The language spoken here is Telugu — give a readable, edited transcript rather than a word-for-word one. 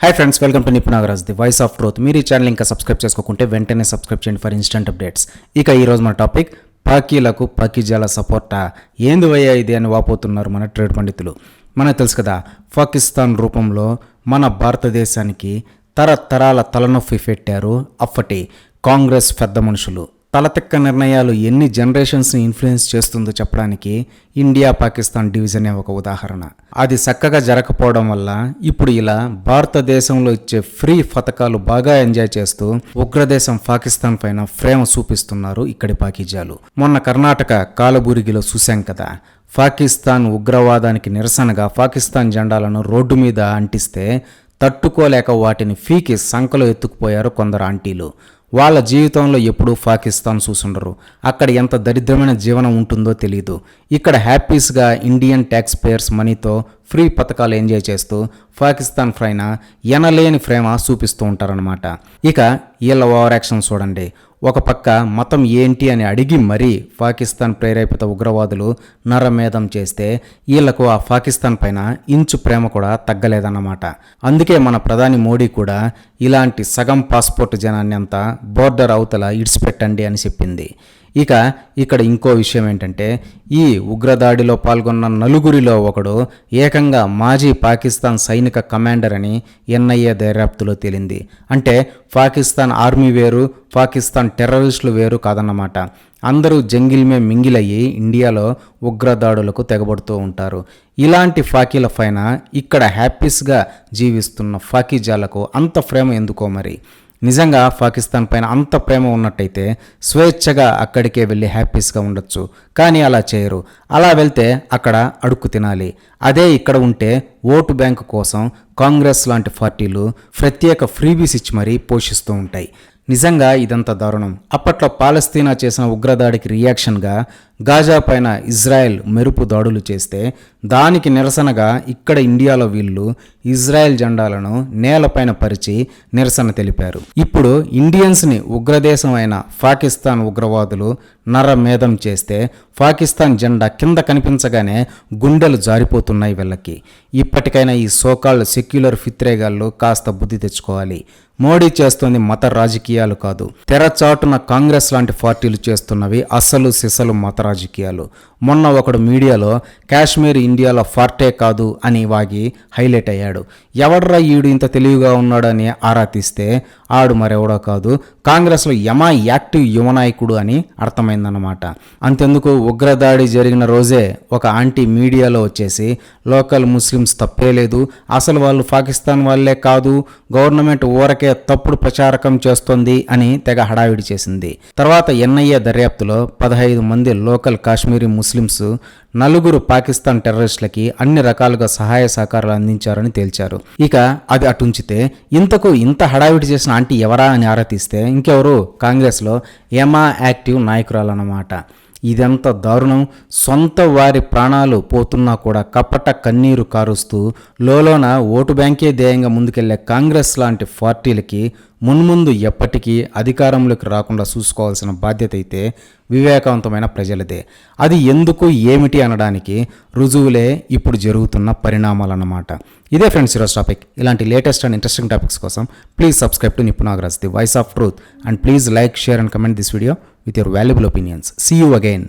Hi friends, welcome to Nipun Nagaraj, the voice of truth. మీరు ఈ ఛానల్ ఇంకా సబ్స్క్రైబ్ చేసుకోకుంటే వెంటనే సబ్స్క్రైబ్ చేయండి ఫర్ ఇన్స్టెంట్ అప్డేట్స్. ఇక ఈరోజు మన టాపిక్ పాకీలకు పాకిజాల సపోర్టా, ఏంది వయ్యా ఇది అని వాపోతున్నారు మన ట్రేడ్ పండితులు. మనకు తెలుసు కదా, పాకిస్తాన్ రూపంలో మన భారతదేశానికి తరతరాల తలనొప్పి పెట్టారు అప్పటి కాంగ్రెస్ పెద్ద మనుషులు. తలతెక్క నిర్ణయాలు ఎన్ని జనరేషన్స్ని ఇన్ఫ్లుయెన్స్ చేస్తుందో చెప్పడానికి ఇండియా పాకిస్తాన్ డివిజనే ఒక ఉదాహరణ. అది చక్కగా జరగకపోవడం వల్ల ఇప్పుడు ఇలా భారతదేశంలో ఇచ్చే ఫ్రీ పథకాలు బాగా ఎంజాయ్ చేస్తూ ఉగ్రదేశం పాకిస్తాన్ పైన ప్రేమ చూపిస్తున్నారు ఇక్కడి పాకిజాలు. మొన్న కర్ణాటక కాలబురిగిలో చూశాం కదా, పాకిస్తాన్ ఉగ్రవాదానికి నిరసనగా పాకిస్తాన్ జెండాలను రోడ్డు మీద అంటిస్తే తట్టుకోలేక వాటిని ఫీకి సంకలో ఎత్తుకుపోయారు కొందరు ఆంటీలు. వాళ్ళ జీవితంలో ఎప్పుడూ పాకిస్తాన్ చూసుండరు. అక్కడ ఎంత దరిద్రమైన జీవనం ఉంటుందో తెలియదు. ఇక్కడ హ్యాపీస్గా ఇండియన్ ట్యాక్స్ పేయర్స్ మనీతో ఫ్రీ పథకాలు ఎంజాయ్ చేస్తూ పాకిస్తాన్ పైన ఎనలేని ప్రేమ చూపిస్తూ ఉంటారనమాట. ఇక వీళ్ళ ఓవర్ యాక్షన్ చూడండి. ఒక పక్క మతం ఏంటి అని అడిగి మరీ పాకిస్తాన్ ప్రేరేపిత ఉగ్రవాదులు నరమేధం చేస్తే వీళ్లకు ఆ పాకిస్తాన్ పైన ఇంచు ప్రేమ కూడా తగ్గలేదన్నమాట. అందుకే మన ప్రధాని మోడీ కూడా ఇలాంటి సగం పాస్పోర్ట్ జనాన్ని అంతా బోర్డర్ అవతల ఇడిచిపెట్టండి అని చెప్పింది. ఇక ఇక్కడ ఇంకో విషయం ఏంటంటే, ఈ ఉగ్రదాడిలో పాల్గొన్న నలుగురిలో ఒకడు ఏకంగా మాజీ పాకిస్తాన్ సైనిక కమాండర్ అని ఎన్ఐఏ దర్యాప్తులో తేలింది. అంటే పాకిస్తాన్ ఆర్మీ వేరు, పాకిస్తాన్ టెర్రరిస్టులు వేరు కాదన్నమాట. అందరూ జంగిల్మే మింగిలయ్యి ఇండియాలో ఉగ్రదాడులకు తెగబడుతూ ఉంటారు. ఇలాంటి ఫాకీల పైన ఇక్కడ హ్యాపీస్గా జీవిస్తున్న ఫాకీజాలకు అంత ప్రేమ ఎందుకో మరి. నిజంగా పాకిస్తాన్ పైన అంత ప్రేమ ఉన్నట్టయితే స్వేచ్ఛగా అక్కడికే వెళ్ళి హ్యాపీస్గా ఉండొచ్చు. కానీ అలా చేయరు. అలా వెళ్తే అక్కడ అడుక్కు తినాలి. అదే ఇక్కడ ఉంటే ఓటు బ్యాంకు కోసం కాంగ్రెస్ లాంటి పార్టీలు ప్రత్యేక ఫ్రీబీస్ ఇచ్చి మరీ పోషిస్తూ ఉంటాయి. నిజంగా ఇదంతా దారుణం. అప్పట్లో పాలస్తీనా చేసిన ఉగ్రదాడికి రియాక్షన్గా గాజా పైన ఇజ్రాయెల్ మెరుపు దాడులు చేస్తే దానికి నిరసనగా ఇక్కడ ఇండియాలో వీళ్ళు ఇజ్రాయెల్ జెండాలను నేలపైన పరిచి నిరసన తెలిపారు. ఇప్పుడు ఇండియన్స్ని ఉగ్రదేశం అయిన పాకిస్తాన్ ఉగ్రవాదులు నరమేధం చేస్తే పాకిస్తాన్ జెండా కింద కనిపించగానే గుండెలు జారిపోతున్నాయి వీళ్ళకి. ఇప్పటికైనా ఈ సోకాల్డ్ సెక్యులర్ ఫిత్రేగాళ్ళు కాస్త బుద్ధి తెచ్చుకోవాలి. మోడీ చేస్తోంది మత రాజకీయాలు కాదు, తెరచాటున కాంగ్రెస్ లాంటి పార్టీలు చేస్తున్నవి అసలు సిసలు మత రాజకీయాలు. మొన్న ఒకడు మీడియాలో కాశ్మీర్ ఇండియాలో ఫార్టే కాదు అని వాగి హైలైట్ అయ్యాడు. ఎవడ్రా ఈడు ఇంత తెలివిగా ఉన్నాడని ఆరా తీస్తే ఆడు మరెవడో కాదు, కాంగ్రెస్లో యాక్టివ్ యువనాయకుడు అని అర్థమైందన్నమాట. అంతెందుకు, ఉగ్రదాడి జరిగిన రోజే ఒక ఆంటీ మీడియాలో వచ్చేసి లోకల్ ముస్లిమ్స్ తప్పే లేదు, అసలు వాళ్ళు పాకిస్తాన్ వాళ్ళే కాదు, గవర్నమెంట్ ఊరకే తప్పుడు ప్రచారకం చేస్తోంది అని తెగ హడావిడి చేసింది. తర్వాత ఎన్ఐఏ దర్యాప్తులో 15 మంది లోకల్ కాశ్మీరీ ముస్లిమ్స్ 4 పాకిస్తాన్ టెర్రరిస్టులకి అన్ని రకాలుగా సహాయ సహకారాలు అందించారని తేల్చారు. ఇక అది అటుంచితే ఇంతకు ఇంత హడావిడి చేసిన ఆంటీ ఎవరా అని ఆరా తీస్తే ఇంకెవరు, కాంగ్రెస్లో యాక్టివ్ నాయకురాలన్నమాట. ఇదంతా దారుణం. సొంత వారి ప్రాణాలు పోతున్నా కూడా కపట కన్నీరు కారుస్తూ లోలోన ఓటు బ్యాంకే ధ్యేయంగా ముందుకెళ్లే కాంగ్రెస్ లాంటి పార్టీలకి మున్ముందు ఎప్పటికీ అధికారంలోకి రాకుండా చూసుకోవాల్సిన బాధ్యత అయితే వివేకవంతమైన ప్రజలదే. అది ఎందుకు ఏమిటి అనడానికి రుజువులే ఇప్పుడు జరుగుతున్న పరిణామాలన్నమాట. ఇదే ఫ్రెండ్స్ ఈరోజు టాపిక్. ఇలాంటి లేటెస్ట్ అండ్ ఇంట్రెస్టింగ్ టాపిక్స్ కోసం please subscribe to Nipun Nagaraj, the voice of truth, and please like, share and comment this video with your valuable opinions. See you again.